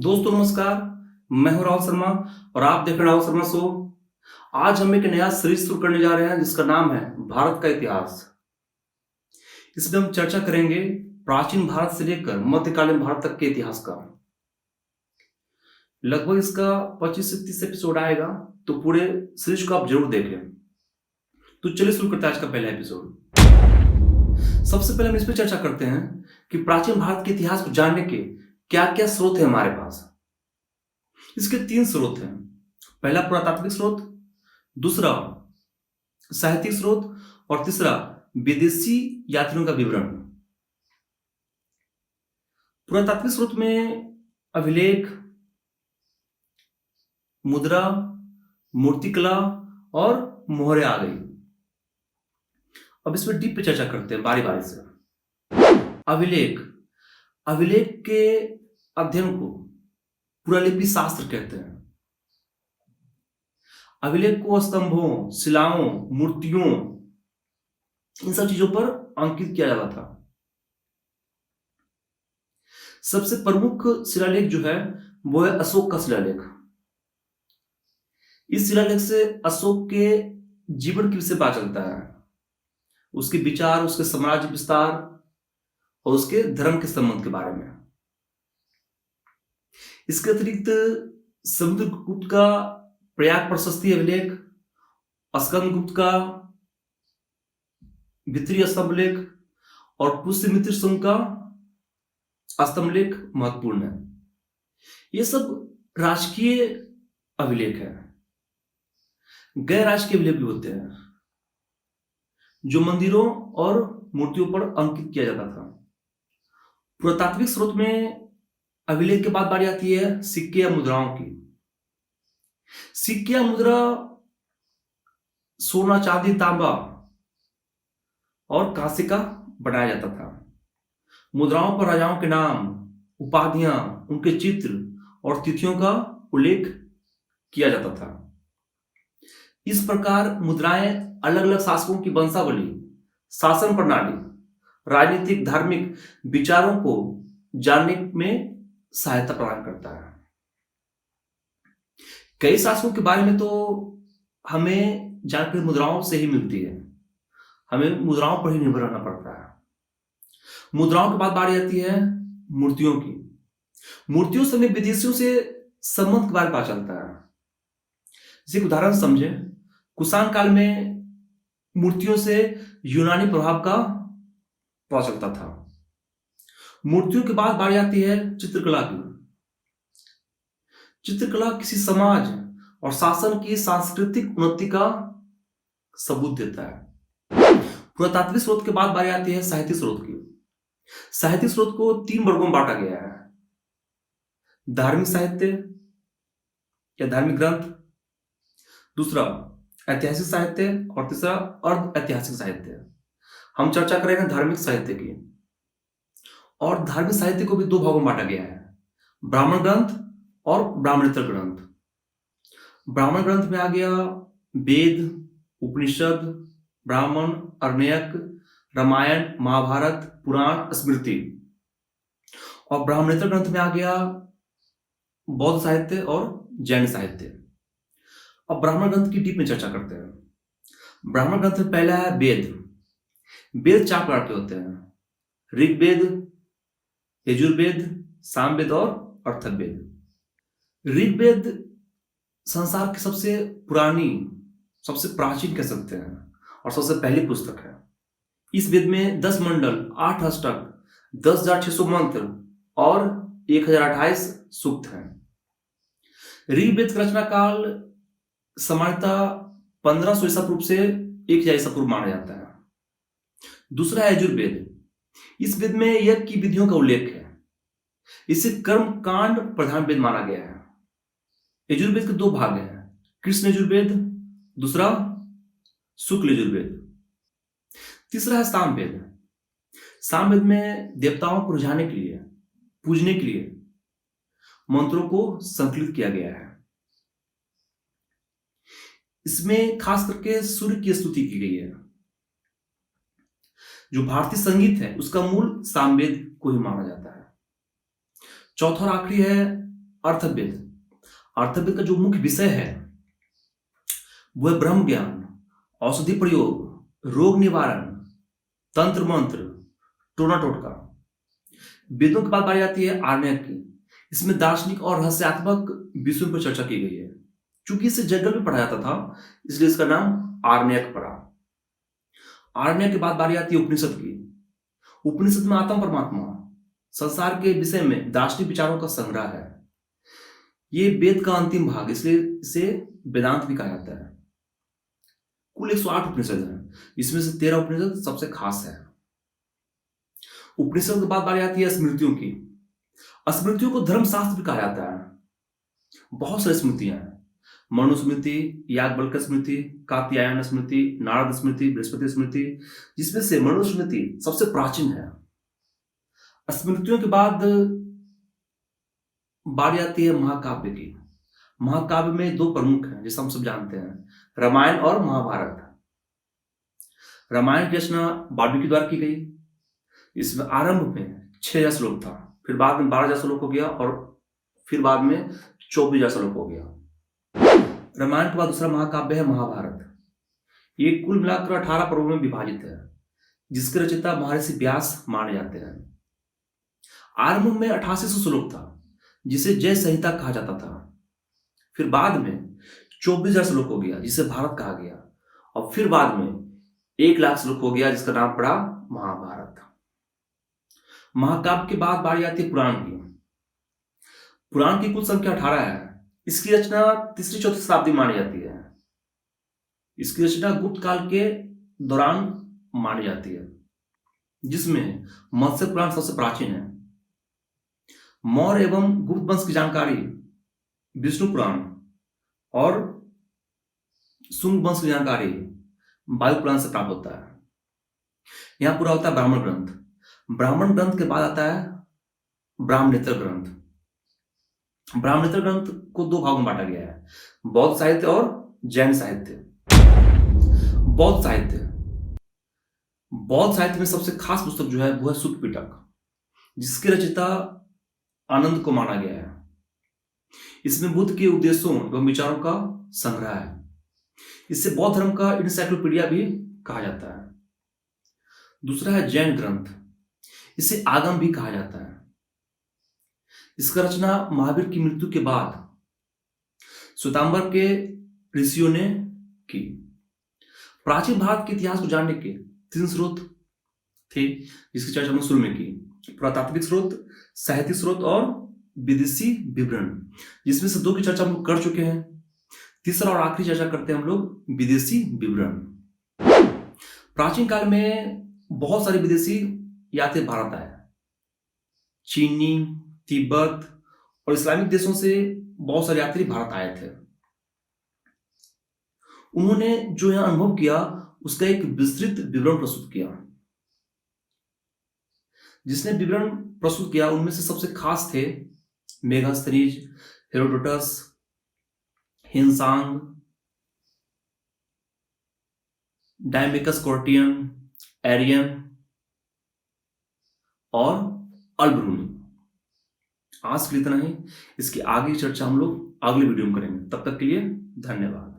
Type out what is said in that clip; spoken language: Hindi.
दोस्तों नमस्कार। मैं हूं राहुल शर्मा और आप देख रहे हैं राहुल शर्मा शो। आज हम एक नया सीरीज शुरू करने जा रहे हैं जिसका नाम है भारत का इतिहास। इसमें हम चर्चा करेंगे प्राचीन भारत से लेकर मध्यकालीन भारत तक के इतिहास का। लगभग इसका 25 से 30 एपिसोड आएगा, तो पूरे सीरीज को आप जरूर देखें। तो चलिए शुरू करते हैं आज का पहला एपिसोड। सबसे पहले हम इस पर चर्चा करते हैं कि प्राचीन भारत के इतिहास को जानने के क्या क्या स्रोत है हमारे पास। इसके 3 स्रोत हैं। पहला पुरातात्विक स्रोत, दूसरा साहित्यिक स्रोत और तीसरा विदेशी यात्रियों का विवरण। पुरातात्विक स्रोत में अभिलेख, मुद्रा, मूर्तिकला और मोहरें आ गई। अब इस पर डीप पे चर्चा करते हैं बारी बारी से। अभिलेख के अध्ययन को पुरालिपि शास्त्र कहते हैं। अभिलेख को स्तंभों, शिलाओं, मूर्तियों, इन सब चीजों पर अंकित किया जाता था। सबसे प्रमुख शिलालेख जो है वो है अशोक का शिलालेख। इस शिलालेख से अशोक के जीवन के विषय पता चलता है, उसके विचार, उसके साम्राज्य विस्तार और उसके धर्म के संबंध के बारे में। इसके अतिरिक्त समुद्रगुप्त का प्रयाग प्रशस्ति अभिलेख, स्कंदगुप्त का भित्रीय स्तंभलेख और पुष्यमित्र शुंग का स्तंभलेख महत्वपूर्ण है। ये सब राजकीय अभिलेख है। गैर राजकीय अभिलेख भी होते हैं जो मंदिरों और मूर्तियों पर अंकित किया जाता था। पुरातात्विक स्रोत में अभिलेख के बाद बारी आती है सिक्के या मुद्राओं की। सिक्के या मुद्रा सोना, चांदी, तांबा और कांसे का बनाया जाता था। मुद्राओं पर राजाओं के नाम, उपाधियां, उनके चित्र और तिथियों का उल्लेख किया जाता था। इस प्रकार मुद्राएं अलग अलग शासकों की वंशावली, शासन प्रणाली, राजनीतिक, धार्मिक विचारों को जानने में सहायता प्रदान करता है। कई शासकों के बारे में तो हमें जानकारी मुद्राओं से ही मिलती है। हमें मुद्राओं पर ही निर्भर रहना पड़ता है। मुद्राओं के बाद बारी आती है मूर्तियों की। मूर्तियों से हमें विदेशियों से संबंध के बारे में पता चलता है। जैसे एक उदाहरण समझें, कुषाण काल में मूर्तियों से यूनानी प्रभाव का पता चलता था। मूर्तियों के बाद बारी आती है चित्रकला की। चित्रकला किसी समाज और शासन की सांस्कृतिक उन्नति का सबूत देता है। पुरातात्विक स्रोत के बाद बारी आती है साहित्यिक स्रोत की। साहित्यिक स्रोत को 3 वर्गों में बांटा गया है: धार्मिक साहित्य या धार्मिक ग्रंथ, दूसरा ऐतिहासिक साहित्य और तीसरा अर्ध ऐतिहासिक साहित्य। हम चर्चा करेंगे धार्मिक साहित्य की। और धार्मिक साहित्य को भी 2 भागों में बांटा गया है: ब्राह्मण ग्रंथ और ब्राह्मणेतर ग्रंथ। ब्राह्मण ग्रंथ में आ गया वेद, उपनिषद, ब्राह्मण, अरण्यक, रामायण, महाभारत, पुराण, स्मृति। और ब्राह्मणेतर ग्रंथ में आ गया बौद्ध साहित्य और जैन साहित्य। अब ब्राह्मण ग्रंथ की डीप में चर्चा करते हैं। ब्राह्मण ग्रंथ में पहला है वेद। वेद 4 प्रकार के होते हैं: ऋग्वेद, यजुर्वेद, सामवेद और अथर्ववेद। ऋग्वेद संसार की सबसे पुरानी, सबसे प्राचीन कह सकते हैं और सबसे पहली पुस्तक है। इस वेद में 10 मंडल, 8 अष्टक, 10,600 मंत्र और 1028 सूक्त हैं। ऋग्वेद का रचना काल सामान्यतः 1500 ईसा पूर्व से 1000 ईसा पूर्व माना जाता है। दूसरा है यजुर्वेद। इस वेद में यज्ञ की विधियों का उल्लेख है। इसे कर्म कांड प्रधान वेद माना गया है। यजुर्वेद के 2 भाग हैं: कृष्ण यजुर्वेद, दूसरा शुक्ल यजुर्वेद। तीसरा है सामवेद। सामवेद में देवताओं को रिझाने के लिए, पूजने के लिए मंत्रों को संकलित किया गया है। इसमें खास करके सूर्य की स्तुति की गई है। जो भारतीय संगीत है उसका मूल सामवेद को ही माना जाता है। चौथा और आखिरी है अर्थवेद। अर्थवेद का जो मुख्य विषय है वो है ब्रह्म ज्ञान, औषधि प्रयोग, रोग निवारण, तंत्र मंत्र, टोना टोटका। वेदों की बात आती है आर्ण्यक की। इसमें दार्शनिक और रहस्यात्मक विषयों पर चर्चा की गई है। चूंकि इसे जनरल में पढ़ा जाता था इसलिए इसका नाम आर्ण्यक पड़ा। आर्ण्यक के बाद बारी आती है उपनिषद की। उपनिषद में आत्मा परमात्मा संसार के विषय में दार्शनिक विचारों का संग्रह है। ये वेद का अंतिम भाग, इसलिए इसे वेदांत भी कहा जाता है। कुल 108 उपनिषद हैं, इसमें से 13 उपनिषद सबसे खास है। उपनिषद के बाद बारी आती है स्मृतियों की। स्मृतियों को धर्मशास्त्र भी कहा जाता है। बहुत सारी स्मृतियां हैं। मनुस्मृति, याज्ञवल्क्य स्मृति, कात्यायन स्मृति, नारद स्मृति, बृहस्पति स्मृति, जिसमें से मनुस्मृति सबसे प्राचीन है। स्मृतियों के बाद बारी आती है महाकाव्य की। महाकाव्य में 2 प्रमुख हैं जिसे हम सब जानते हैं, रामायण और महाभारत। रामायण की रचना वाल्मीकि द्वारा की गई। इसमें आरंभ में 6000 श्लोक था, फिर बाद में 12000 श्लोक हो गया और फिर बाद में 24000 श्लोक हो गया। रामायण के बाद दूसरा महाकाव्य है महाभारत। ये कुल मिलाकर 18 पर्वों में विभाजित है, जिसके रचयिता महर्षि व्यास माने जाते हैं। आरंभ में 8800 श्लोक था, जिसे जय संहिता कहा जाता था। फिर बाद में 24000 श्लोक हो गया, जिसे भारत कहा गया, और फिर बाद में 1,00,000 श्लोक हो गया, जिसका नाम पड़ा महाभारत। महाकाव्य के बाद बारी आती है पुराण की। पुराण की कुल संख्या 18 है। इसकी रचना 3री-4थी शताब्दी मानी जाती है। इसकी रचना गुप्त काल के दौरान मानी जाती है, जिसमें मत्स्य पुराण सबसे प्राचीन है। मौर्य एवं गुप्त वंश की जानकारी विष्णु पुराण और शुंग वंश की जानकारी वायु पुराण से प्राप्त होता है। यहां पूरा होता है ब्राह्मण ग्रंथ। ब्राह्मण ग्रंथ के बाद आता है ब्राह्मणेतर ग्रंथ। ब्राह्मणेतर ग्रंथ को 2 भागों में बांटा गया है, बौद्ध साहित्य और जैन साहित्य। बौद्ध साहित्य में सबसे खास पुस्तक जो है वो है सूत पिटक, जिसके रचयिता आनंद को माना गया है। इसमें बुद्ध के उपदेशों एवं विचारों का संग्रह है। इसे बौद्ध धर्म का इंसाइक्लोपीडिया भी कहा जाता है। दूसरा है जैन ग्रंथ। इसे आगम भी कहा जाता है। इसका रचना महावीर की मृत्यु के बाद श्वेतांबर के ऋषियों ने की। प्राचीन भारत के इतिहास को जानने के 3 स्रोत थे, जिसकी चर्चा हमने शुरू में की। पुरातात्विक स्रोत, साहित्यिक स्रोत और विदेशी विवरण, जिसमें से 2 की चर्चा हम लोग कर चुके हैं। तीसरा और आखिरी चर्चा करते हैं हम लोग विदेशी विवरण। प्राचीन काल में बहुत सारे विदेशी यात्री भारत आए। चीनी, तिब्बत और इस्लामिक देशों से बहुत सारे यात्री भारत आए थे। उन्होंने जो यहां अनुभव किया उसका एक विस्तृत विवरण प्रस्तुत किया। जिसने विवरण प्रस्तुत किया उनमें से सबसे खास थे मेगास्थनीज, हेरोडोटस, हिंसांग, डायमेकस कोर्टियन, एरियन और अल्ब्रूनी। आज के लिए इतना ही। इसकी आगे चर्चा हम लोग अगले वीडियो में करेंगे। तब तक के लिए धन्यवाद।